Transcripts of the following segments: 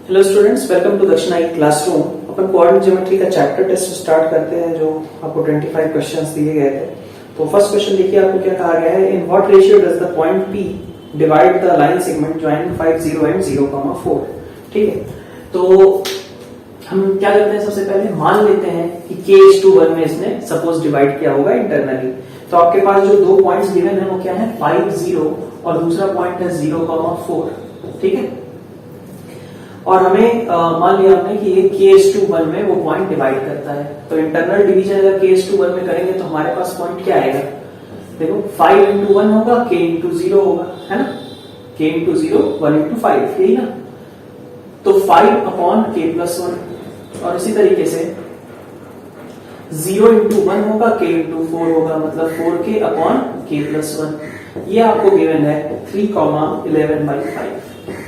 Hello students, welcome to Dakshinai classroom. अपन coordinate geometry का chapter test start करते हैं, जो आपको 25 क्वेश्चंस दिए गए थे। तो फर्स्ट क्वेश्चन देखिए, आपको क्या कहा गया है, in what ratio does the point P divide the line segment joining 5 0 and 0,4। ठीक है, तो हम क्या करते हैं, सबसे पहले मान लेते हैं कि K/1 में इसने सपोज डिवाइड किया होगा इंटरनली। तो आपके पास जो दो पॉइंट्स गिवन है वो क्या है, 5 0 और दूसरा पॉइंट है 0,4। ठीक है, और हमें मान लिया हमने कि ये K/1 में वो पॉइंट डिवाइड करता है। तो इंटरनल डिवीजन अगर K/1 में करेंगे तो हमारे पास पॉइंट क्या आएगा, देखो 5 into 1 होगा, K into 0 होगा, है ना, K into 0 1 into 5, यही ना। तो 5/K+1 और इसी तरीके से 0 into 1 होगा, K into 4 होगा, मतलब 4K/K+1। ये आपको गिवन है 3,11/5।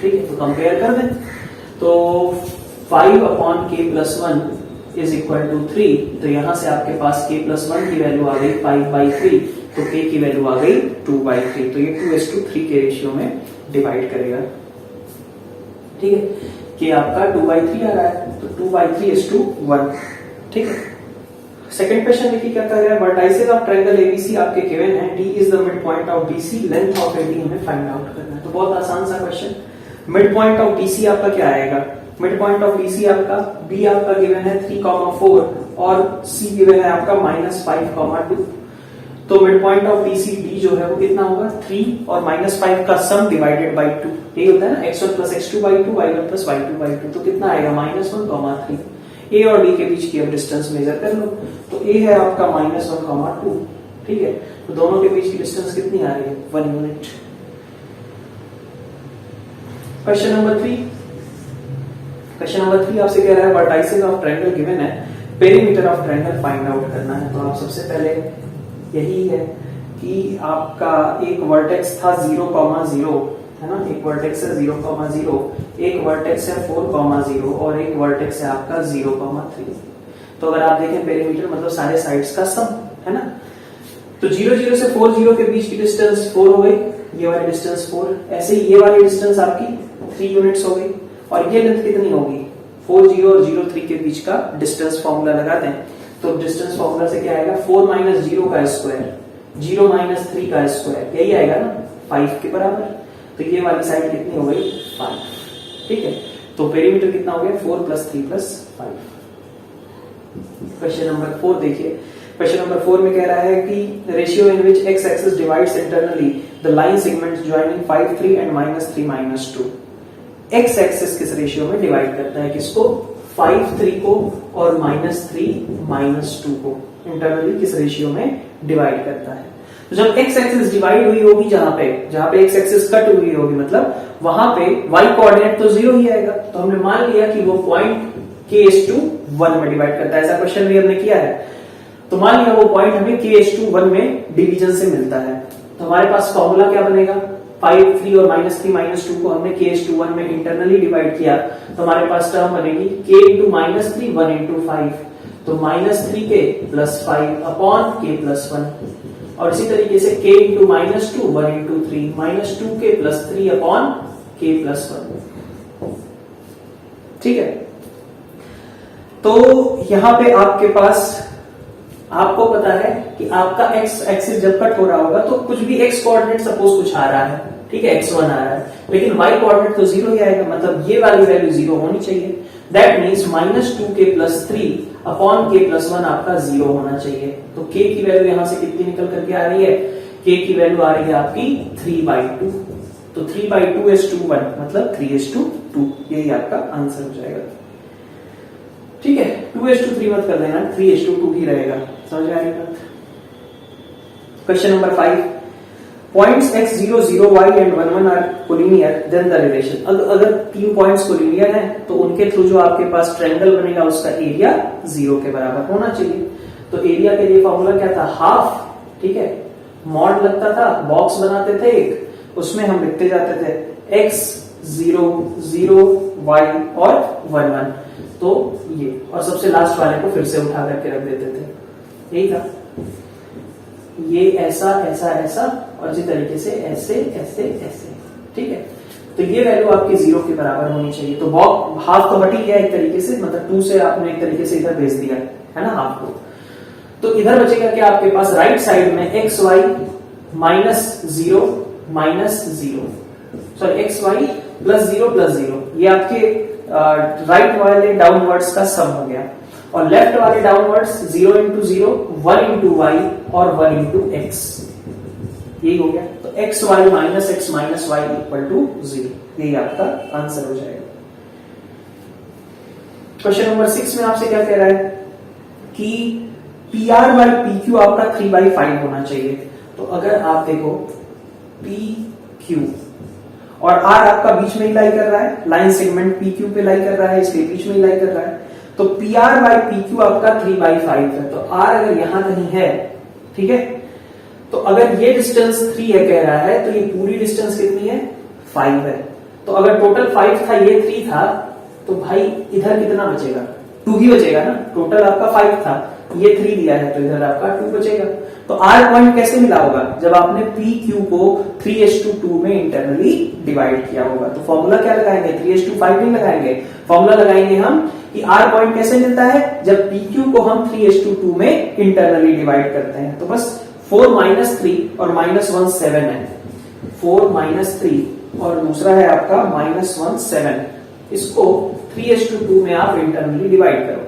ठीक है, तो कंपेयर कर दें तो 5/K+1 इज इक्वल टू 3। तो यहां से आपके पास K+1 की वैल्यू आ गई 5/3, तो K की वैल्यू आ गई 2/3। तो ये 2:3 के रेशियो में डिवाइड करेगा। ठीक है, K आपका 2/3 आ रहा है, तो 2/3:1। ठीक है, सेकंड क्वेश्चन देखिए क्या कह रहा है, वर्टाइसेस ऑफ ट्रायंगल एबीसी आपके गिवन है, D is the mid point of BC, length of AD हमें फाइंड आउट करना है। तो बहुत आसान सा question. Mid point of BC आपका क्या आएगा, मिड पॉइंट ऑफ BC आपका B आपका गिवन है 3,4 और C गिवन है आपका -5,2। तो mid point of BC D जो है वो कितना होगा, 3 और -5 का सम डिवाइडेड बाई 2। ये होता है ना, x1 + x2/2 y1 + y2/2। तो कितना आएगा, -1,3। A और D के बीच की अब डिस्टेंस मेजर कर लो। तो A है आपका -1,2। ठीक है, तो दोनों के बीच की डिस्टेंस कितनी आ रही है, 1 unit. Question number 3, question number 3 आपसे कह रहा है वर्टाइसेस ऑफ ट्रायंगल गिवन है, perimeter of triangle find out करना है। तो आप सबसे पहले यही है कि आपका एक वर्टेक्स था 0,0, है ना, एक वर्टेक्स है 0,0, एक वर्टेक्स है 4,0 और एक वर्टेक्स है आपका 0,3। तो अगर आप देखें पेरीमीटर मतलब सारे साइड्स का सम, है ना। तो 0 0 से 4 0 के बीच की डिस्टेंस 4 हो गई, ये वाली डिस्टेंस 4। ऐसे ही ये वाली डिस्टेंस आपकी 3 यूनिट्स हो गई, और ये लेंथ कितनी होगी, 4 0 और 0 3 के बीच का डिस्टेंस फॉर्मूला लगा दें। तो डिस्टेंस फॉर्मूला से क्या आएगा, 4 - 0 का स्क्वायर, 0 - 3 का स्क्वायर, यही आएगा ना, 5 के बराबर। तो ये वाली साइड कितनी हो गई, 5। ठीक है, तो पेरीमीटर कितना हो गया, 4 + 3 + 5। क्वेश्चन नंबर 4 देखिए, क्वेश्चन नंबर 4 में कह रहा है कि ratio in which x axis divides internally the line segments joining 5 3 and -3 -2। x axis किस रेशियो में डिवाइड करता है, किसको, 5 3 को और -3 -2 को इंटरनली किस रेशियो में डिवाइड करता है। तो जब x एक्सिस डिवाइड हुई होगी, जहां पे x एक्सिस कट हुई होगी, मतलब वहां पे y कोऑर्डिनेट तो 0 ही आएगा। तो हमने मान लिया कि वो पॉइंट K/1 में डिवाइड करता है, ऐसा क्वेश्चन भी हमने किया है। तो मान लिया वो पॉइंट हमें K/1 में डिवीजन से मिलता है। तो हमारे पास फॉर्मूला क्या बनेगा, 5 3 और -3 -2 को हमने K/1 में इंटरनली डिवाइड किया, तो हमारे पास टर्म बनेगी K into -3 1 into 5। तो -3K + 5/K+1, और इसी तरीके से K into -2 1 into 3 -2K + 3/K+1। ठीक है, तो यहां पे आपके पास, आपको पता है कि आपका x एक्सिस जब कट हो रहा होगा तो कुछ भी x कोऑर्डिनेट सपोज कुछ आ रहा है, ठीक है, x1 आ रहा है, लेकिन y कोऑर्डिनेट तो 0 ही आएगा, मतलब ये वाली वैल्यू 0 होनी चाहिए। दैट मींस -2K + 3/K+1 आपका 0 होना चाहिए। तो k की वैल्यू यहां से कितनी निकल करके आ रही है, k की वैल्यू आ रही है आपकी 3/2। तो 3/2:1 मतलब 3:2, यही आपका आंसर हो जाएगा। ठीक है, 2:3 मत कर देना, 3:2 ही रहेगा, समझ में आ रही बात। Question number 5, points x 0 0 y and 1 1 are collinear, then the relation. अगर 3 पॉइंट्स कोलिनियर हैं तो उनके थ्रू जो आपके पास ट्रायंगल बनेगा उसका एरिया 0 के बराबर होना चाहिए। तो एरिया के लिए फॉर्मूला क्या था, हाफ। ठीक है, मॉड लगता था, बॉक्स बनाते थे एक, उसमें हम लिखते जाते थे x 0 0 y और 1 1। तो ये, और सबसे लास्ट वाले को फिर से उठा करके रख देते थे, यही था। ये ऐसा ऐसा ऐसा और इसी तरीके से ऐसे ऐसे ऐसे। ठीक है, तो ये वैल्यू आपकी 0 के बराबर होनी चाहिए। तो बॉक्स हाफ तो हट ही गया एक तरीके से, मतलब 2 से आपने एक तरीके से इधर भेज दिया है ना हाफ को। तो इधर बचेगा क्या आपके पास राइट साइड में x y -0 -0, sorry x y +0 ये आपके राइट वाले डाउनवर्ड्स का सम हो गया, और लेफ्ट वाले डाउनवर्ड्स 0 × 0 1 × y और 1 × x, यही हो गया। तो x y -x -y = 0, यही आपका आंसर हो जाएगा। क्वेश्चन नंबर 6 में आपसे क्या कह रहा है कि PR/PQ आपका 3/5 होना चाहिए। तो अगर आप देखो PQ और R आपका बीच में ही लाई कर रहा है, लाइन सेगमेंट PQ पे लाई कर रहा है, इसके बीच में ही लाई कर रहा है, तो PR/PQ आपका 3/5 है। तो R अगर यहां कहीं है, ठीक है, तो अगर ये डिस्टेंस 3 है कह रहा है, तो ये पूरी डिस्टेंस कितनी है 5 है। तो अगर टोटल 5 था, ये 3 था, तो भाई इधर कितना बचेगा 2 ही बचेगा ना, टोटल आपका 5 था, ये 3 दिया है, तो इधर आपका 2 बचेगा। तो R पॉइंट कैसे मिला होगा, जब आपने PQ को 3:2 में इंटरनली डिवाइड किया होगा। तो फॉर्मूला क्या लगाएंगे, 3:5 नहीं लगाएंगे, फॉर्मूला लगाएंगे हम कि R पॉइंट कैसे मिलता है, जब PQ को हम 3:2 में इंटरनली डिवाइड करते हैं। तो बस 4 - 3 और -1 7 है, 4 - 3 और दूसरा है आपका -1 7, इसको 3:2 में आप इंटरनली डिवाइड करो,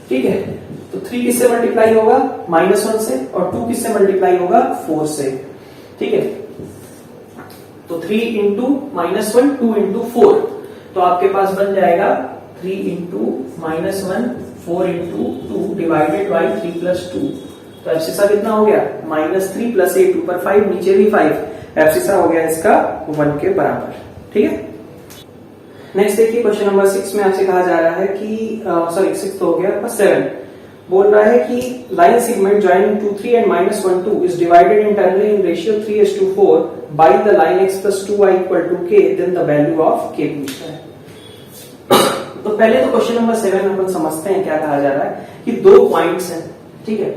ठीक है। तो 3 किससे मल्टीप्लाई होगा, -1 से, और 2 किससे मल्टीप्लाई होगा 4 से, ठीक है। तो 3 × -1 2 × 4, तो आपके पास बन जाएगा 3 × -1 4 × 2 डिवाइडेड बाई 3 + 2। तो एब्सिसा कितना हो गया -3 + 8 ऊपर 5 नीचे भी 5, एब्सिसा हो गया इसका 1 के बराबर, ठीक है। नेक्स्ट देखिए क्वेश्चन नंबर 6 में आपसे कहा जा रहा है कि सॉरी 6 तो हो गया, 7 बोल रहा है कि line segment joining 2 3 and -1 2 is divided internally in ratio 3:4 by the line x + 2y = k, then the value of k पूछता है। तो पहले तो क्वेश्चन नंबर 7 अपन समझते हैं क्या कहा जा रहा है कि 2 पॉइंट्स हैं, ठीक है,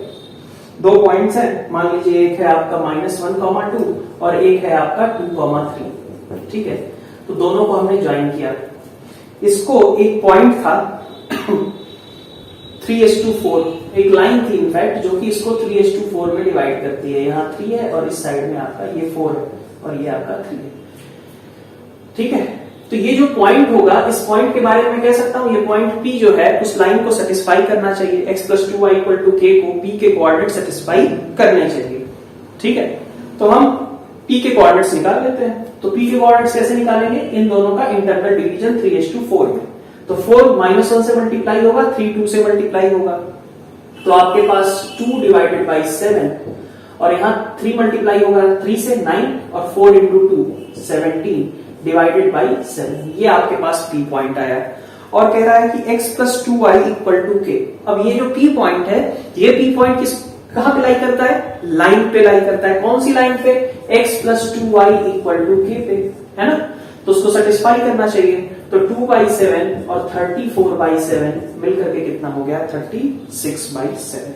2 पॉइंट्स हैं, मान लीजिए एक है आपका -1, 2 और एक है आपका 2, 3, ठीक है। तो दोनों को हमने ज्वाइन किया, इसको एक पॉइंट था 3:4, एक लाइन थी इनफैक्ट जो कि इसको 3:4 में डिवाइड करती है, यहाँ 3 है और इस साइड में आपका ये 4 है और ये आपका 3 है, ठीक है। तो ये जो पॉइंट होगा, इस पॉइंट के बारे में कह सकता हूं, ये पॉइंट P जो है उस लाइन को सेटिस्फाई करना चाहिए, x + 2y = k को P के कोऑर्डिनेट सेटिस्फाई करने चाहिए, ठीक है। तो हम P के कोऑर्डिनेट्स निकाल लेते हैं। तो P के कोऑर्डिनेट्स कैसे निकालेंगे, इन दोनों का इंटरनल डिवीजन 3:4 में। तो 4 -1 से मल्टीप्लाई होगा, 3 2 से मल्टीप्लाई होगा, तो आपके पास 2 / 7 और यहाँ 3 मल्टीप्लाई होगा 3 से 9 और 4 × 2 17 डिवाइडेड बाई 7, ये आपके पास P पॉइंट आया। और कह रहा है कि x + 2y = k। अब ये जो P पॉइंट है, ये P पॉइंट कहां पे लाई करता है, लाइन पे लाई करता है। कौन सी लाइन पे, x + 2y = k पे, है ना। तो उसको सेटिस्फाई करना चाहिए। तो 2/7 और 34/7 मिलकर के कितना हो गया 36/7।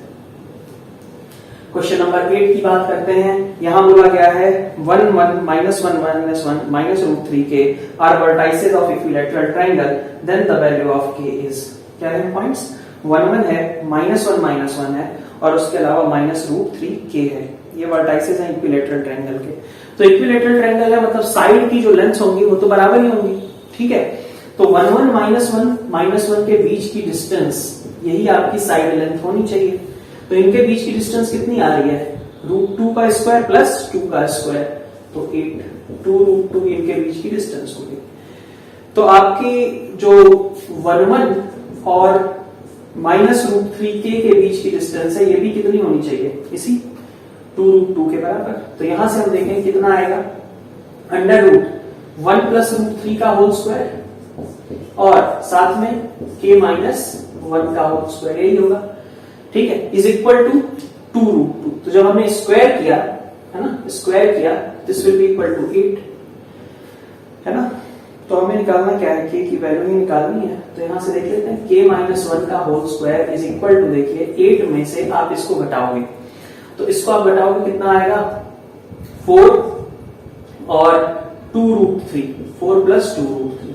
क्वेश्चन नंबर 8 की बात करते हैं। यहां बोला गया है 1 1 -1 -3k are vertices of equilateral triangle, then the value of k is, क्या है पॉइंट्स, 1 1 है, -1 है और उसके अलावा -√3k है। ये वर्टाइसेस हैं इक्विलैटरल ट्रायंगल के। तो इक्विलैटरल ट्रायंगल है मतलब साइड की जो लेंथ होंगी वो तो बराबर ही होंगी, ठीक है। तो 1 1 -1 के बीच की डिस्टेंस, यही आपकी साइड लेंथ होनी चाहिए। तो इनके बीच की डिस्टेंस कितनी आ रही है, √2 का स्क्वायर + 2 का स्क्वायर, तो 8, 2√2 इनके बीच की डिस्टेंस होगी। तो आपकी जो 1 1 और -√3k के बीच की डिस्टेंस है, ये भी कितनी होनी चाहिए, इसी 2√2 के बराबर। तो यहां से हम देखें कितना आएगा, √1 + √3 का होल स्क्वायर और साथ में k - 1 का होल स्क्वायर, यही होगा, ठीक है, इज इक्वल टू 2√2। तो जब हमने स्क्वायर किया है ना, स्क्वायर किया, this will be equal to 8, है ना। तो हमें निकालना क्या है, k की वैल्यू ही निकालनी है। तो यहां से देख लेते हैं, k - 1 का whole square is equal to, देखिए 8 में से आप इसको घटाओगे, तो इसको आप घटाओगे कितना आएगा 4 और 2√3, 4 प्लस 2√3,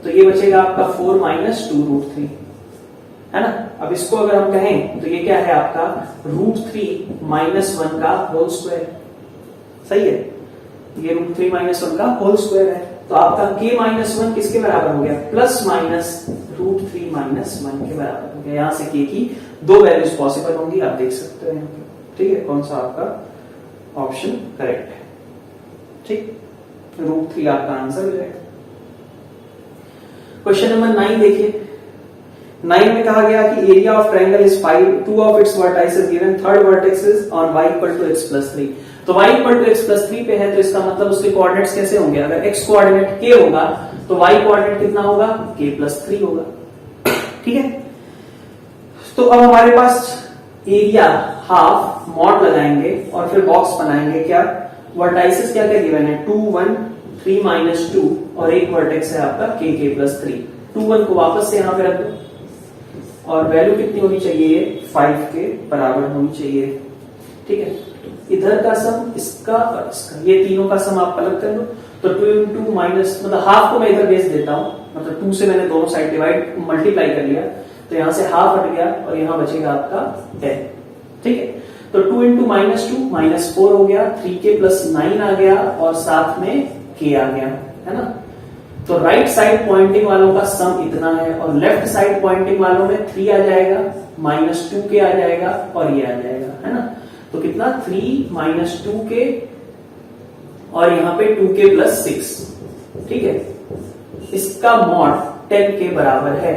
तो ये बचेगा आपका 4 माइनस 2√3, है ना। अब इसको अगर हम कहें तो ये क्या है आपका √3 माइनस 1 का होल स्क्वायर, सही है, ये √3 माइनस 1 का होल स्क्वायर है। तो आपका k माइनस 1 किसके बराबर हो गया, प्लस माइनस √3 माइनस 1 के बराबर हो गया। यहां से k की दो वैल्यूज पॉसिबल होंगी, आप देख सकते हो यहाँ पे, ठीक है, कौन सा आपका ऑप्शन करेक्ट है, ठीक, √3 आपका आंसर हो जाएगा। क्वेश्चन नंबर 9 देखिए, 9 में कहा गया कि area of triangle is 5, 2 of its vertices given, third vertex is on y equal to x plus 3। तो y equal to x plus 3 पे है, तो इसका मतलब उसके कोऑर्डिनेट्स कैसे होंगे, अगर x कोऑर्डिनेट k होगा तो y कोऑर्डिनेट कितना होगा, k प्लस 3 होगा, ठीक है। तो अब हमारे पास एरिया हाफ मॉड लगाएंगे और फिर बॉक्स बनाएंगे, क्या वर्टाइसेस क्या क्या गिवन है, 2 1 3 माइनस 2 और एक वर्टेक्स है आपका k प्लस 3। 2 1 को वापस से यहां पे रख दो और वैल्यू कितनी होनी चाहिए, 5 के बराबर होनी चाहिए, ठीक है। इधर का सम इसका और इसका, ये तीनों का सम आप अलग कर लो, तो 2 इंटू माइनस, मतलब हाफ को मैं इधर बेस देता हूं, मतलब 2 से मैंने दोनों साइड डिवाइड मल्टीप्लाई कर लिया, तो यहां से हाफ हट गया और यहां बचेगा आपका 10, ठीक है। तो 2 इंटू माइनस 2 माइनस 4 हो गया, 3k प्लस 9 आ गया और साथ में k आ गया, है ना। तो राइट साइड पॉइंटिंग वालों का सम इतना है और लेफ्ट साइड पॉइंटिंग वालों में 3 आ जाएगा, माइनस 2k आ जाएगा और ये आ जाएगा, है ना। तो कितना 3 माइनस 2k और यहाँ पे 2k प्लस 6, ठीक है। इसका मॉड 10 के बराबर है,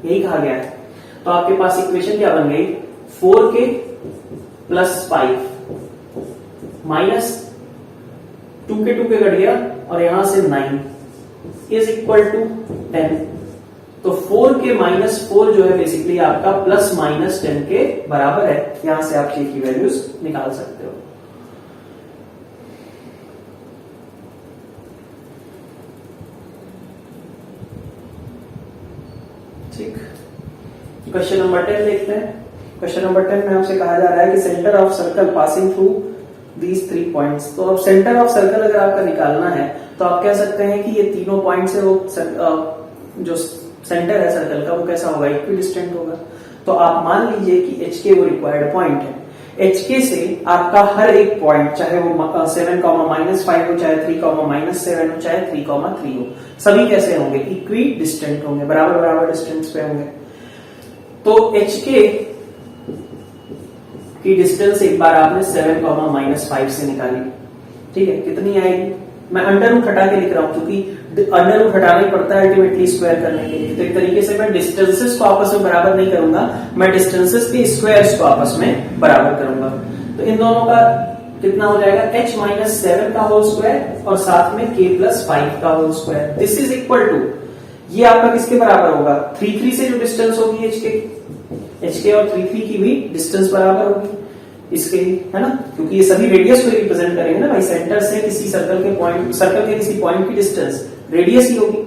यही कहा गया है। तो आपके पास इक्वेशन क्या बन गई, 4k plus 5 minus 2k cut गया और यहां से 9 इज इक्वल टू 10। तो 4k माइनस 4 जो है बेसिकली आपका प्लस माइनस 10 के बराबर है। यहां से आप k की वैल्यूज निकाल सकते हो। ठीक, क्वेश्चन नंबर 10 देखते हैं। क्वेश्चन नंबर 10 में हमसे कहा जा रहा है कि centre of circle passing through these 3 points. तो अब सेंटर ऑफ सर्कल अगर आपका निकालना है तो आप कह सकते हैं कि ये तीनों पॉइंट से वो जो सेंटर है सर्कल का वो कैसा होगा, इक्विडिस्टेंट होगा। तो आप मान लीजिए कि HK वो रिक्वायर्ड पॉइंट है। HK से आपका हर एक पॉइंट, चाहे वो 7, -5 हो, चाहे 3, -7 हो, चाहे 3, 3 हो, सभी कैसे होंगे, इक्वी डिस्टेंट होंगे, बराबर बराबर डिस्टेंस पे होंगे। तो HK की डिस्टेंस एक बार आपने 7, -5 से निकाली, ठीक है, कितनी आएगी। मैं अंडर रूट हटा के लिख रहा हूं क्योंकि अंडर रूट हटाना ही पड़ता है अल्टीमेटली स्क्वायर करने के लिए। तो एक तरीके से मैं डिस्टेंसेस को आपस में बराबर नहीं करूंगा, मैं डिस्टेंसेस के स्क्वायर्स को आपस में बराबर करूंगा। तो इन दोनों का कितना हो जाएगा, h - 7 का होल स्क्वायर और साथ में k + 5 का whole square. This is equal to, ये आपका किसके बराबर होगा, 3 3 से जो डिस्टेंस होगी HK और 3 3 की भी डिस्टेंस बराबर होगी इसके, है ना, क्योंकि ये सभी रेडियस को रिप्रेजेंट करेंगे ना भाई। सेंटर से किसी सर्कल के किसी पॉइंट की डिस्टेंस रेडियस ही होगी।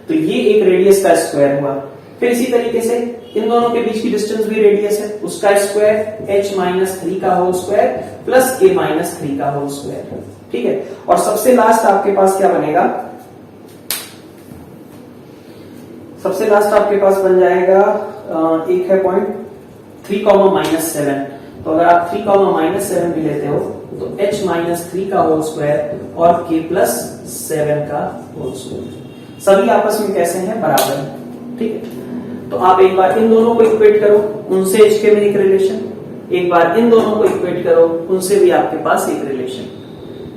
तो ये एक रेडियस का स्क्वायर हुआ। फिर इसी तरीके से इन दोनों के बीच की डिस्टेंस भी रेडियस है, उसका स्क्वायर h - 3 का होल स्क्वायर प्लस k - 3 का होल स्क्वायर, ठीक है। और सबसे लास्ट आपके पास क्या बनेगा, सबसे लास्ट आपके पास बन जाएगा एक है पॉइंट 3, -7। तो अगर आप 3, -7 भी लेते हो तो h - 3 का होल स्क्वायर और k + 7 का होल स्क्वायर, सभी आपस में कैसे हैं, बराबर है, ठीक है। तो आप एक बार इन दोनों को इक्वेट करो, उनसे HK में एक रिलेशन, एक बार इन दोनों को इक्वेट करो, उनसे भी आपके पास एक रिलेशन,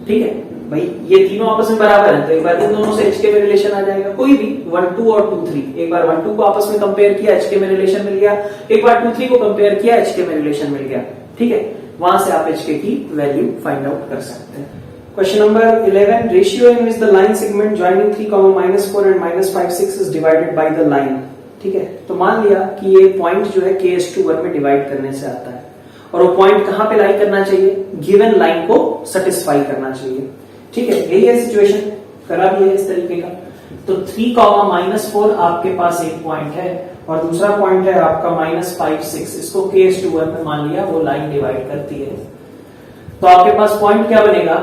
ठीक है भाई। ये तीनों आपस में बराबर है तो एक बार इन दोनों से HK में रिलेशन आ जाएगा, कोई भी 1 2 और 2 3। एक बार 1 2 को आपस में कंपेयर किया, HK में रिलेशन मिल गया। एक बार 2 3 को कंपेयर किया, HK में रिलेशन मिल गया, ठीक है। वहां से आप HK की वैल्यू फाइंड आउट कर सकते हैं। Question number 11, ratio in which the line segment joining 3, -4 and -5 6 is divided by the line, ठीक है। तो मान लिया कि ये पॉइंट जो है K/1 में डिवाइड करने से आता है और वो पॉइंट कहां पे लाई करना चाहिए, गिवन लाइन को सेटिस्फाई करना चाहिए, ठीक है। यही है सिचुएशन, करा भी है इस तरीके का। तो 3, -4 आपके पास एक पॉइंट है और दूसरा पॉइंट है आपका -5 6। इसको K/1 में मान लिया, वो लाइन डिवाइड करती है। तो आपके पास पॉइंट क्या बनेगा,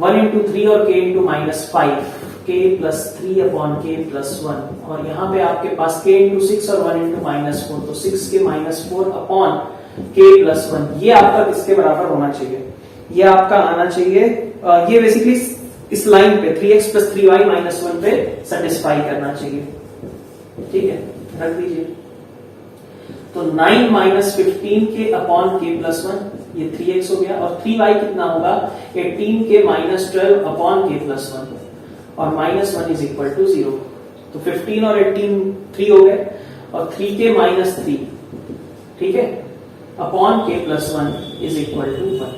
1 × 3 और K × -5, k plus 3 upon k plus 1, और यहाँ पे आपके पास k इंटू 6 और 1 इंटू -4, तो 6k -4 अपॉन k प्लस 1, ये आपका किसके बराबर होना चाहिए? ये आपका आना चाहिए, ये बेसिकली इस लाइन पे 3x प्लस 3y माइनस 1 पे सेटिस्फाई करना चाहिए। ठीक है, रख दीजिए। तो 9 minus 15k upon k plus 1, ये 3x हो गया, और 3y कितना होगा? 18k minus 12 upon k plus 1, और माइनस 1 इज इक्वल टू 0। तो 15 और 18 3 हो गए, और 3k माइनस 3, ठीक है, upon k plus 1 is equal to 1।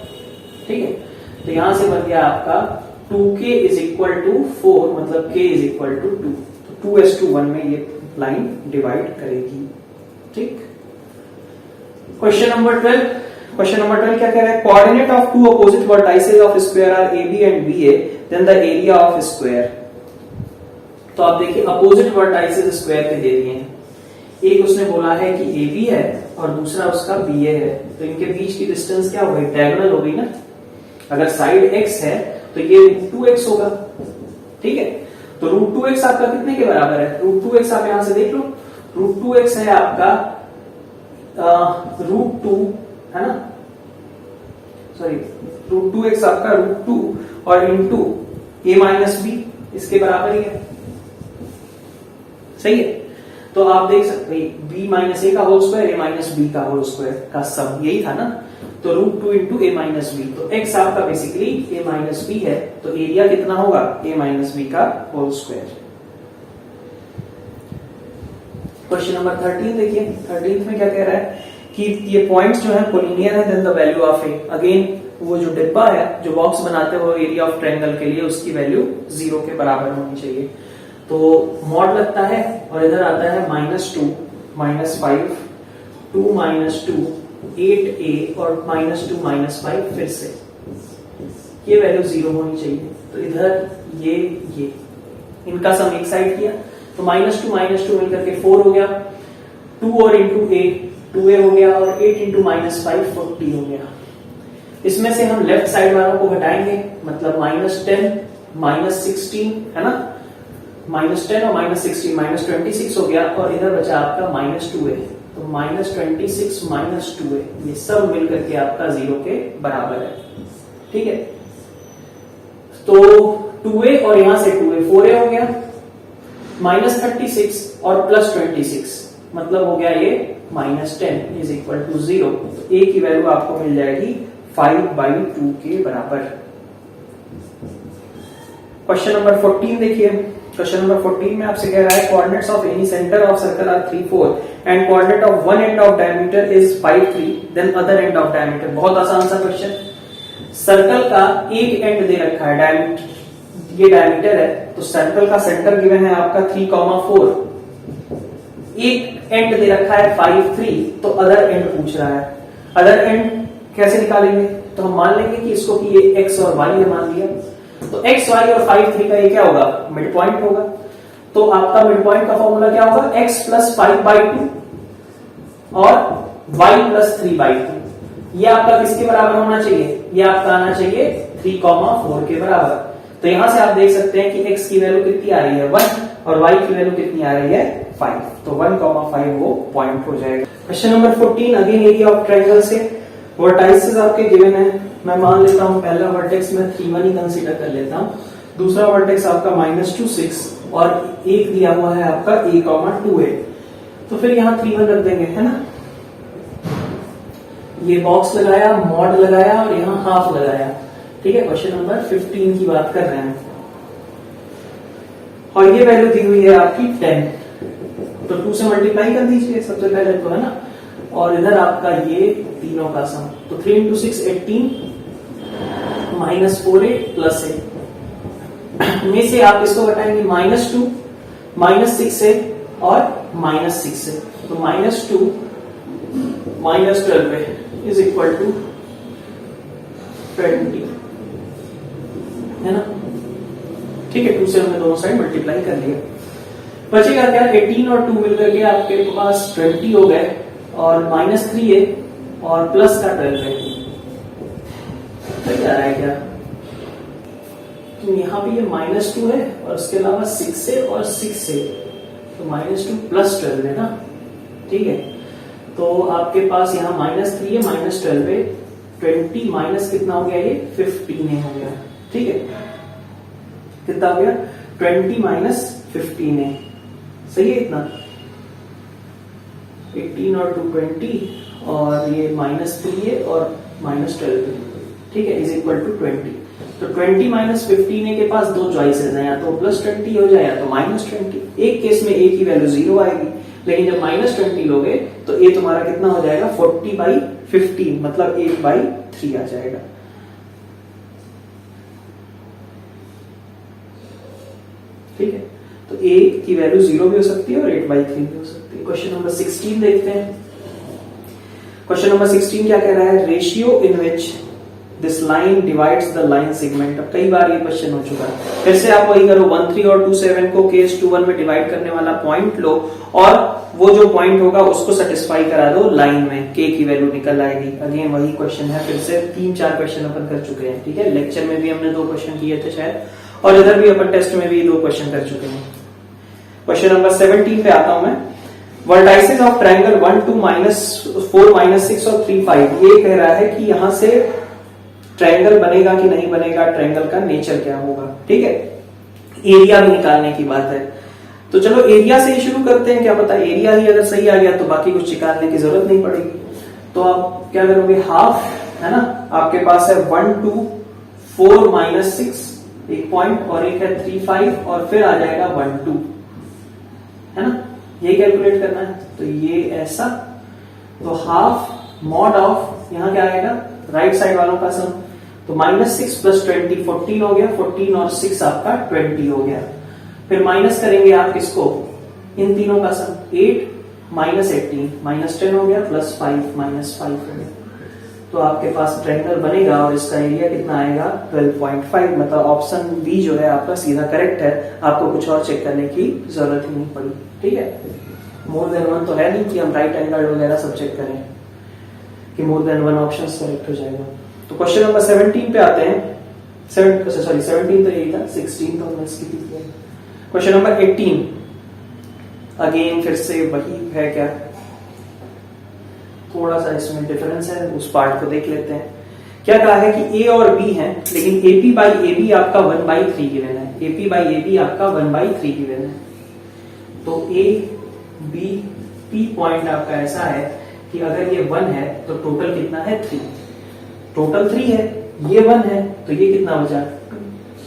ठीक है, तो यहां से बन गया आपका 2k इज इक्वल टू 4, मतलब k इज इक्वल टू 2। तो 2:1 में ये लाइन डिवाइड करेगी। ठीक, क्वेश्चन नंबर 12। क्वेश्चन नंबर 12 क्या कह रहा है? Coordinate of two opposite vertices of square are AB and BA, then the area of square. तो आप देखिए अपोजिट वर्टाइसेस स्क्वायर के दे दिए हैं, एक उसने बोला है कि AB है और दूसरा उसका BA है, तो इनके बीच की डिस्टेंस क्या हो गई? डायगोनल हो गई ना। अगर साइड x है तो ये √2x होगा। ठीक है, तो √2x आपका कितने के बराबर है? √2x आप यहां से देख लो, √2x है आपका √2, है ना, सॉरी √2x आपका √2 और इंटू a माइनस बी, इसके बराबर ही है। सही है, तो आप देख सकते हैं b माइनस ए का whole square, a minus b का होल स्क्वायर का सम, यही था ना। तो √2 इंटू a माइनस बी, तो x आपका बेसिकली a माइनस बी है, तो एरिया कितना होगा? a माइनस बी का होल स्क्वायर। क्वेश्चन नंबर 13 देखिए, 13 में क्या कह रहा है कि ये पॉइंट्स जो है कोलिनियर है, then the value of a, again वो जो डिब्बा है, जो बॉक्स बनाते हैं वो एरिया ऑफ ट्रायंगल के लिए उसकी वैल्यू 0 के बराबर होनी चाहिए। तो मॉड लगता है और इधर आता है -2, -5, 2 -2, 8a और -2 -5, फिर से ये वैल्यू 0 होनी चाहिए। तो इधर ये इनका सम एक साइड किया, तो -2 मिलकर के 4 हो गया, 2 और इंटू a 2a हो गया, और 8 इंटू -5 40 हो गया। इसमें से हम लेफ्ट साइड वालों को घटाएंगे, मतलब -10 -16, है ना, -10 और -16 -26 हो गया, और इधर बचा आपका -2a, तो -26 -2a, ये सब मिलकर के आपका 0 के बराबर है। ठीक है, तो 2a और यहां से 2a 4a हो गया, -36 और +26, मतलब हो गया ये -10 इज इक्वल टू 0। तो a की वैल्यू आपको मिल जाएगी 5/2 के बराबर। क्वेश्चन नंबर 14 देखिए, क्वेश्चन नंबर 14 में आपसे कह रहा है coordinates of any centre of circle are 3, 4 and coordinate of one end of diameter is 5, 3, then other end of diameter. बहुत आसान सा क्वेश्चन। सर्कल का एक एंड दे रखा है, डायमीटर, ये डायमीटर है, तो सर्कल का सेंटर गिवन है आपका 3, 4, एक एंड दे रखा है 5, 3, तो अदर एंड पूछ रहा है। अदर एंड कैसे निकालेंगे? तो हम मान लेंगे कि इसको कि ये x और y है, मान लिया, तो x, y और 5, 3 का ये क्या होगा? मिड पॉइंट होगा। तो आपका मिड पॉइंट का फॉर्मूला क्या होगा? x प्लस 5/2 और y प्लस 3/2। ये आपका किसके बराबर होना चाहिए? ये आपका आना चाहिए 3, 4 के बराबर। तो यहां से आप देख सकते हैं कि x की वैल्यू कितनी आ रही है 1, और y की वैल्यू कितनी आ रही है 5, तो 1, 5 वो पॉइंट हो जाएगा। Question number 14, again area of triangle से वर्टाइसेस आपके गिवन है। मैं मान लेता हूं पहला वर्टेक्स में 3, 1 ही कंसीडर कर लेता हूं, दूसरा वर्टेक्स आपका -2, 6 और एक दिया हुआ है आपका a, 2a, तो फिर यहां 3, 1 रख देंगे, है ना। ये बॉक्स लगाया, मॉड लगाया और यहां हाफ लगाया। ठीक है, क्वेश्चन नंबर 15 की बात कर रहे हैं, और ये वैल्यू दी हुई है आपकी 10, तो 2 से मल्टीप्लाई कर दीजिए सबसे पहले तो, है ना, और इधर आपका ये तीनों का सम, तो 3 इंटू 6 18, -4a प्लस a में से आप इसको घटाएंगे -2, -6a और -6a, तो -2 -12a इज इक्वल टू 20, है ना। ठीक है, 2 से हमने दोनों साइड मल्टीप्लाई कर लिया, बचेगा क्या? 18 और 2 मिलकर के आपके पास 20 हो गए, और -3a और प्लस का 12 है, तो क्या आ रहा है क्या? तो यहाँ पे ये -2 है और उसके अलावा 6 है और 6 है, तो -2 + 12 है ना, ठीक है। तो आपके पास यहाँ -3 है, -12 है, 20 माइनस कितना हो गया, ये 15 हो गया, ठीक है। कितना हो गया, 20 माइनस 15, सही है इतना, 18 और 2 20 और ये -3 है और -12 है, ठीक है, इज इक्वल टू 20। तो 20 माइनस 15 के पास दो चॉइसेस हैं, या तो +20 हो जाए या तो -20। एक केस में a की वैल्यू 0 आएगी, लेकिन जब -20 लोगे तो a तुम्हारा कितना हो जाएगा, 40/15, मतलब 1/3 आ जाएगा। ठीक है, तो a की वैल्यू 0 भी हो सकती है और 8/3 भी हो सकती है। क्वेश्चन नंबर 16 देखते हैं। क्वेश्चन नंबर 16 क्या कह रहा है, ratio in which this line divides the line segment. अब कई बार ये क्वेश्चन हो चुका है, फिर से आप वही करो, 13 और 27 को केस 21 में डिवाइड करने वाला पॉइंट लो और वो जो पॉइंट होगा उसको सेटिस्फाई करा दो लाइन में, k की वैल्यू निकल आएगी। अगेन वही क्वेश्चन है, फिर से 3-4 क्वेश्चन अपन कर चुके हैं, ठीक है। लेक्चर में भी हमने 2 क्वेश्चन किए थे शायद, और इधर भी अपन टेस्ट में भी 2 क्वेश्चन कर चुके हैं। क्वेश्चन नंबर 17 पे आता हूं मैं। वर्टाइसेस ऑफ ट्रायंगल 1 2 -4 -6 और 3 5, ये कह रहा है कि यहां से ट्रायंगल बनेगा कि नहीं बनेगा, ट्रायंगल का नेचर क्या होगा, ठीक है। एरिया भी निकालने की बात है, तो चलो एरिया से ही शुरू करते हैं। क्या पता एरिया ही अगर सही आ गया तो बाकी कुछ निकालने की जरूरत नहीं पड़ेगी। तो आप क्या करोगे, हाफ है ना, आपके पास है 1 2 4 -6 एक पॉइंट, और एक है 3 5 और फिर आ जाएगा 1 2, है ना, यही कैलकुलेट करना है। तो ये ऐसा, तो हाफ मॉड ऑफ, यहां क्या आएगा, राइट साइड वालों का सम, तो -6 + 20 14 हो गया, 14 और 6 आपका 20 हो गया। फिर माइनस करेंगे आप किसको, इन तीनों का सम, 8 -18 -10 हो गया, +5 -5 हो गया। तो आपके पास ट्रायंगल बनेगा और इसका एरिया कितना आएगा, 12.5। मतलब ऑप्शन बी जो है आपका सीधा करेक्ट है, आपको कुछ और चेक करने की जरूरत ही नहीं पड़ी, ठीक है। मोर देन 1 तो है नहीं कि हम राइट एंगल वगैरह सब चेक करें कि मोर देन 1 ऑप्शन करेक्ट हो जाएगा। तो क्वेश्चन नंबर 17 पे आते हैं। 17 तो यही था, 16 तो हमने स्किप किया। क्वेश्चन नंबर 18 अगेन फिर से वही है, क्या थोड़ा सा इसमें डिफरेंस है, उस पार्ट को देख लेते हैं। क्या कहा है कि a और b है, लेकिन AP/AB आपका 1/3 गिवन है, AP/AB आपका 1/3 गिवन है। तो a b p पॉइंट आपका ऐसा है कि अगर ये 1 है तो टोटल कितना है, 3, टोटल 3 है, ये 1 है तो ये कितना बचा,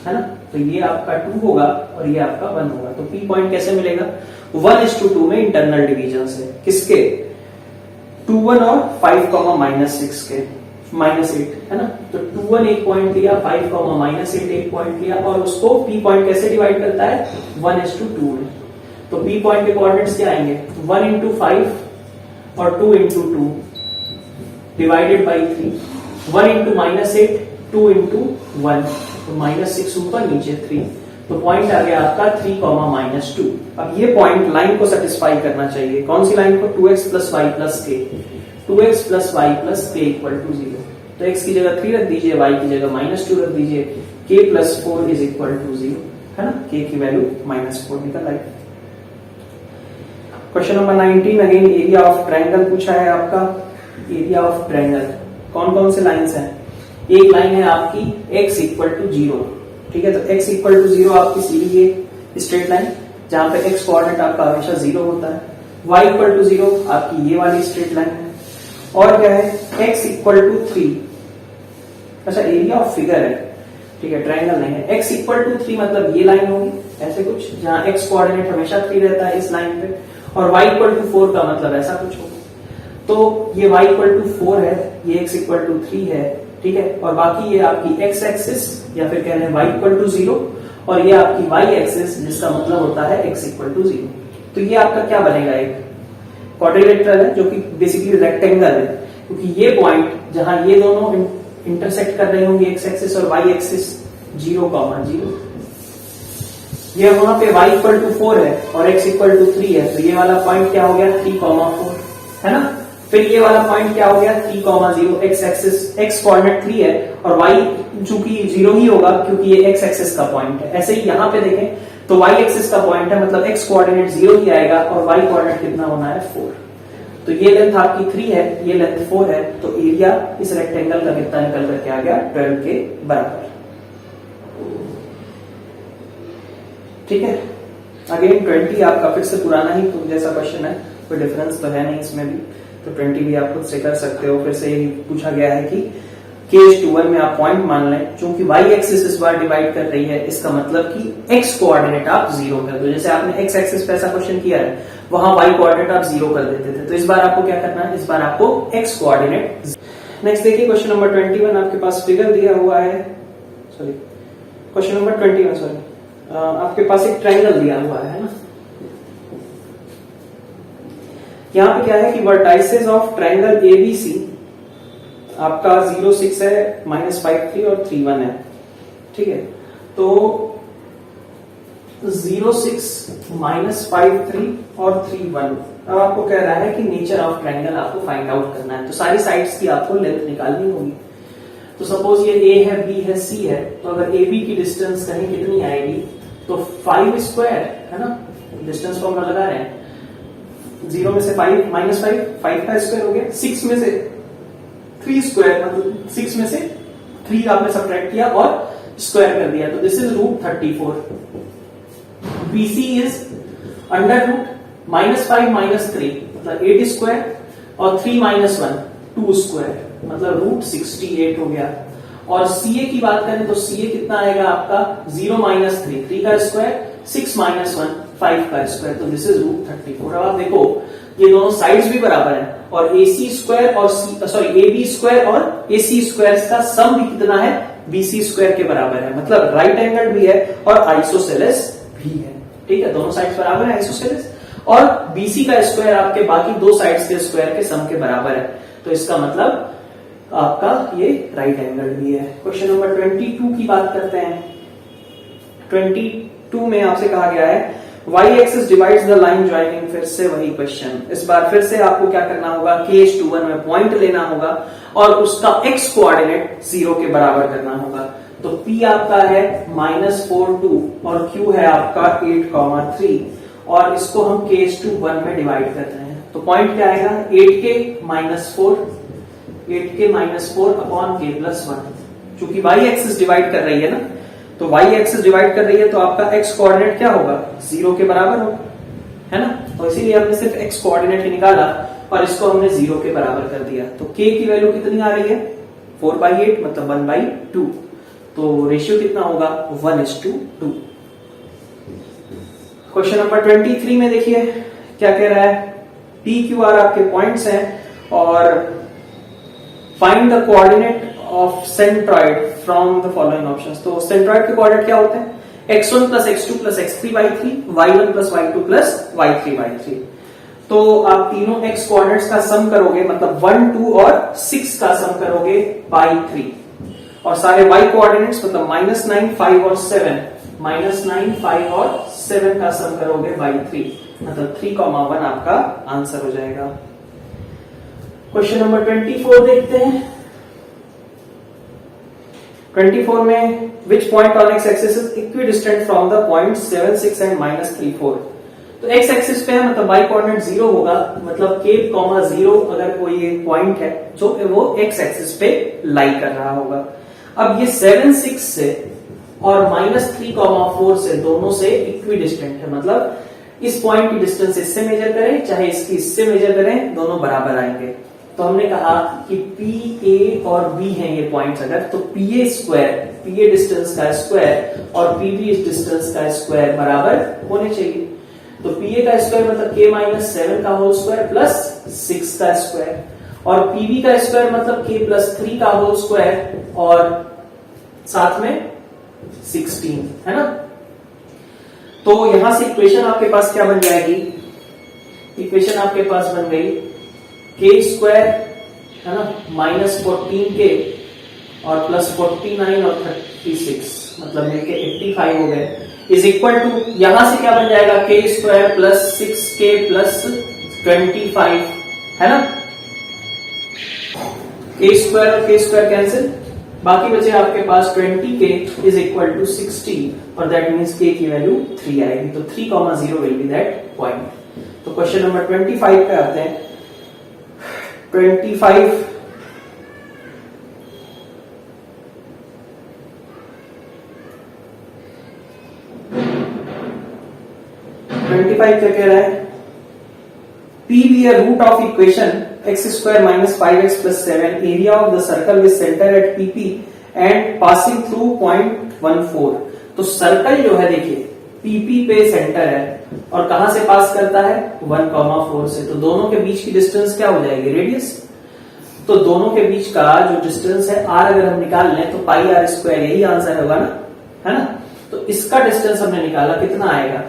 है ना, तो ये आपका 2 होगा और ये आपका 1 होगा। तो p पॉइंट कैसे मिलेगा, 1:2 में इंटरनल डिवीजन से, किसके, 2 1 और 5 -6 के, -8 है ना। तो 2 1 एक पॉइंट लिया, 5 -8 एक पॉइंट लिया, और उसको p पॉइंट कैसे डिवाइड करता है, 1:2 में। तो p पॉइंट के कोऑर्डिनेट्स क्या आएंगे, 1 × 5 और 2 × 2 डिवाइडेड बाई 3, 1 × -8 2 × 1, तो -6 ऊपर नीचे 3, तो पॉइंट आ गया आपका 3, -2। अब ये पॉइंट लाइन को सेटिस्फाई करना चाहिए, कौन सी लाइन को, 2x + y + k, 2x + y + k = 0। तो x की जगह 3 रख दीजिए, y की जगह -2 रख दीजिए, k + 4 = 0, है ना, k की वैल्यू -4 निकल आई। Question number 19 again area of triangle पूछा है आपका। एरिया ऑफ ट्रायंगल कौन कौन से लाइंस हैं, एक लाइन है आपकी x = 0, ठीक है। तो x = 0 आपकी सीधी है स्ट्रेट लाइन, जहां पे x कोऑर्डिनेट आपका हमेशा 0 होता है। y = 0 आपकी ये वाली स्ट्रेट लाइन है। और क्या है, x = 3, अच्छा एरिया ऑफ फिगर है, ठीक है, ट्रायंगल नहीं है। x = 3 मतलब ये लाइन होगी ऐसे कुछ, जहां x कोऑर्डिनेट हमेशा 3 रहता है इस लाइन पे, और y = 4 का मतलब ऐसा कुछ होगा। तो ये y = 4 है, ये x = 3 है, ठीक है, और बाकी ये आपकी x एक्सिस या फिर कह रहे हैं y = 0, और ये आपकी y एक्सिस जिसका मतलब होता है x = 0। तो ये आपका क्या बनेगा, एक क्वाड्रिलेटरल है जो कि बेसिकली रेक्टेंगल है, क्योंकि ये पॉइंट जहां ये दोनों इंटरसेक्ट कर रहे होंगे x एक्सिस और y एक्सिस 0, 0, ये वहां पे y = 4 है और x = 3 है, तो ये वाला पॉइंट क्या हो गया, 3, 4 है ना। फिर ये वाला पॉइंट क्या हो गया 3,0 एक्स एक्सिस, एक्स कोऑर्डिनेट 3 है और वाई चूंकि 0 ही होगा क्योंकि ये एक्स एक्सिस का पॉइंट है। ऐसे ही यहां पे देखें तो वाई एक्सिस का पॉइंट है, मतलब एक्स कोऑर्डिनेट 0 ही आएगा और वाई कोऑर्डिनेट कितना होना है 4। तो ये लेंथ आपकी 3 है, ये लेंथ 4 है, तो एरिया इस रेक्टेंगल का कितना निकल करके आ गया 12 के बराबर। ठीक है, अगेन 20 आपका फिर से पुराना ही जैसा क्वेश्चन है, कोई डिफरेंस तो है नहीं इसमें भी, तो 20 भी आप खुद से कर सकते हो। फिर से यही पूछा गया है कि K/1 में आप पॉइंट मान लें, चूंकि y एक्सिस इस बार डिवाइड कर रही है, इसका मतलब कि x कोऑर्डिनेट आप 0 कर दो। जैसे आपने x एक्सिस पे ऐसा क्वेश्चन किया है, वहां y कोऑर्डिनेट आप 0 कर देते थे, तो इस बार आपको क्या करना है, इस बार आपको x कोऑर्डिनेट। नेक्स्ट देखिए क्वेश्चन नंबर 21 आपके पास फिगर दिया हुआ है, सॉरी क्वेश्चन नंबर 21 सॉरी आपके पास एक ट्रायंगल दिया हुआ है ना। यहां पे क्या है कि वर्टाइसेस ऑफ ट्रायंगल ABC आपका 0, 6 है, -5, 3 और 3, 1 है। ठीक है, तो 0, 6, -5, 3 और 3, 1। अब आपको कह रहा है कि नेचर ऑफ ट्रायंगल आपको फाइंड आउट करना है, तो सारी साइड्स की आपको लेंथ निकालनी होगी। तो सपोज ये A है, B है, C है, तो अगर AB की डिस्टेंस कहीं कितनी आएगी, तो 5 स्क्वायर है ना, डिस्टेंस फॉर्मूला लगा रहे हैं, 0 में से 5 -5 का स्क्वायर हो गया, 6 में से 3 स्क्वायर, मतलब 6 में से 3 आपने सब्ट्रैक्ट किया और स्क्वायर कर दिया, तो this is √34। BC is under root -5 - 3 मतलब 8 स्क्वायर और 3 - 1 2 स्क्वायर मतलब √68 हो गया। और CA की बात करें तो CA कितना आएगा आपका 0 - 3 का स्क्वायर, 6 - 1 5 का स्क्वायर, तो दिस इज √34। अब आप देखो ये दोनों साइड्स भी बराबर हैं और AC स्क्वायर और AB स्क्वायर और AC स्क्वायर का सम भी कितना है BC स्क्वायर के बराबर है, मतलब राइट एंगल भी है और आइसोसेलेस भी है। ठीक है, दोनों साइड्स बराबर है आइसोसेलेस, और BC का स्क्वायर आपके बाकी दो साइड्स के स्क्वायर के सम के बराबर है, तो इसका मतलब आपका ये राइट एंगल भी है। क्वेश्चन नंबर 22 की बात करते हैं। 22 में आपसे कहा गया है y axis divides the line joining, फिर से वही क्वेश्चन, इस बार फिर से आपको क्या करना होगा, K/1 में पॉइंट लेना होगा और उसका x कोऑर्डिनेट 0 के बराबर करना होगा। तो P आपका है -4, 2 और Q है आपका 8, 3 और इसको हम K/1 में डिवाइड कर रहे हैं, तो पॉइंट क्या आएगा 8K -4 अपॉन K+1। चूंकि y एक्सिस डिवाइड कर रही है ना, तो y एक्सिस डिवाइड कर रही है तो आपका x कोऑर्डिनेट क्या होगा 0 के बराबर होगा, है ना, तो इसीलिए हमने सिर्फ x कोऑर्डिनेट ही निकाला और इसको हमने 0 के बराबर कर दिया। तो k की वैल्यू कितनी आ रही है 4/8 मतलब 1/2, तो रेशियो कितना होगा 1:2। क्वेश्चन नंबर 23 में देखिए क्या कह रहा है, PQR आपके पॉइंट्स हैं और find the coordinate of centroid from the following options. तो सेंट्रॉइड के कोऑर्डिनेट क्या होते हैं x1 + x2 + x3/3, y1 + y2 + y3/3। तो आप तीनों x कोऑर्डिनेट्स का सम करोगे, मतलब 1, 2 और 6 का सम करोगे बाई 3, और सारे y कोऑर्डिनेट्स मतलब -9, 5 और 7, -9, 5 और 7 का सम करोगे बाई 3, मतलब 3,1 आपका आंसर हो जाएगा। क्वेश्चन नंबर 24 देखते हैं। 24 में which point on x axis is equidistant from the point 7, 6 and -3, 4। तो x एक्सिस पे है मतलब y कोऑर्डिनेट 0 होगा, मतलब K, 0 अगर कोई एक पॉइंट है जो वो x एक्सिस पे लाई कर रहा होगा। अब ये 7, 6 से और -3, 4 से दोनों से इक्विडिस्टेंट है, मतलब इस पॉइंट की डिस्टेंस इससे मेजर करें चाहे इसकी इससे मेजर करें, दोनों बराबर आएंगे। तो हमने कहा कि P, A और B हैं ये पॉइंट्स, अगर तो PA डिस्टेंस का स्क्वायर और PB डिस्टेंस का स्क्वायर बराबर होने चाहिए। तो PA का स्क्वायर मतलब K - 7 का होल स्क्वायर प्लस 6 का स्क्वायर, और PB का स्क्वायर मतलब K + 3 का होल स्क्वायर और साथ में 16, है ना। तो यहां से इक्वेशन आपके पास क्या बन जाएगी, इक्वेशन आपके पास बन गई K² है ना -14K और +49 और 36 मतलब मिलके 85 हो गए, इज इक्वल टू यहां से क्या बन जाएगा K² + 6K + 25, है ना, के स्क्वायर और के स्क्वायर कैंसिल, बाकी बचे आपके पास 20k इज इक्वल टू 60 और दैट मीन्स k की वैल्यू 3 आएगी। तो 3,0 विल बी दैट पॉइंट। तो क्वेश्चन नंबर 25 पे आते हैं। 25 क्या कह रहा है? P be a root of equation x square minus 5x plus 7 area of the circle with center at PP and passing through point 14। तो सर्कल जो है देखिए PP पे सेंटर है और कहां से पास करता है 1,4 से। तो दोनों के बीच की डिस्टेंस क्या हो जाएगी? रेडियस। तो दोनों के बीच का जो डिस्टेंस है r अगर हम निकाल लें तो पाई r स्क्वायर, यही आंसर होगा ना, है ना। तो इसका डिस्टेंस हमने निकाला, कितना आएगा?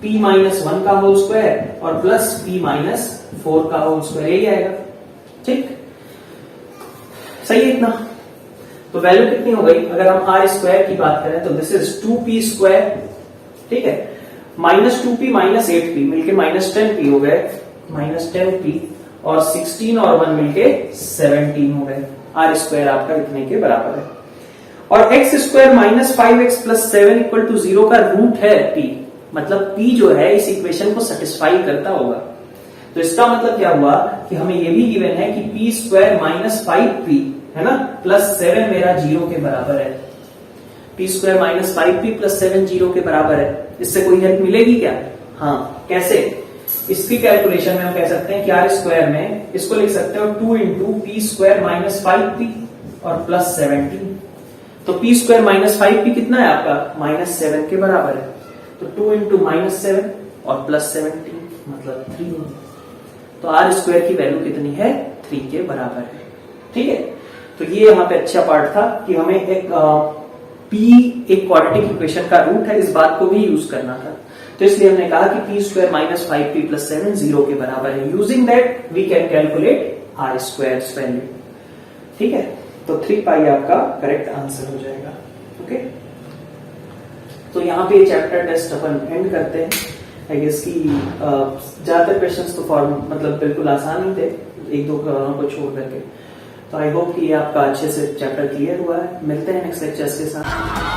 p माइनस 1 का होल स्क्वायर और प्लस p माइनस 4 का होल स्क्वायर, यही आएगा। ठीक, सही है इतना। तो वैल्यू कितनी हो गई? अगर हम r स्क्वायर की बात करें तो दिस इज 2p स्क्वायर, ठीक है, माइनस 2p माइनस 8p मिलके माइनस 10p हो गए, माइनस 10p और 16 और 1 मिलके 17 हो गए। r स्क्वायर आपका इतने के बराबर है। और x square minus 5x plus 7 equal to 0 का रूट है p, मतलब p जो है इस इक्वेशन को सेटिस्फाई करता होगा। तो इसका मतलब क्या हुआ कि हमें ये भी गिवन है कि p स्क्वायर माइनस 5p है ना प्लस 7 मेरा 0 के बराबर है। p square minus 5p plus 7 0 के बराबर है। इससे कोई हेल्प मिलेगी क्या? हाँ, कैसे? इसकी कैलकुलेशन में हम कह सकते हैं कि r स्क्वायर में इसको लिख सकते हो 2 into P square minus 5p और प्लस 17। तो p स्क्वायर माइनस 5p कितना है आपका? माइनस 7 के बराबर है। तो 2 इंटू माइनस 7 और प्लस 17 मतलब 3। तो r स्क्वायर की वैल्यू कितनी है? 3 के बराबर है। ठीक है, तो ये यहाँ पे अच्छा पार्ट था कि हमें एक p एक क्वाड्रेटिक इक्वेशन का रूट है, इस बात को भी यूज करना था। तो इसलिए हमने कहा कि p square minus 5p plus 7 0 के बराबर है। Using that we can calculate r square value. ठीक है, तो 3 पाई आपका करेक्ट आंसर हो जाएगा। ओके, तो यहाँ पे चैप्टर टेस्ट अपन एंड करते हैं। आई गेस की ज्यादातर क्वेश्चंस तो फॉर्म मतलब बिल्कुल आसान ही थे, एक दो को छोड़ करके। तो आई होप कि आपका अच्छे से चैप्टर क्लियर हुआ है। मिलते हैं नेक्स्ट लेक्चर्स के साथ।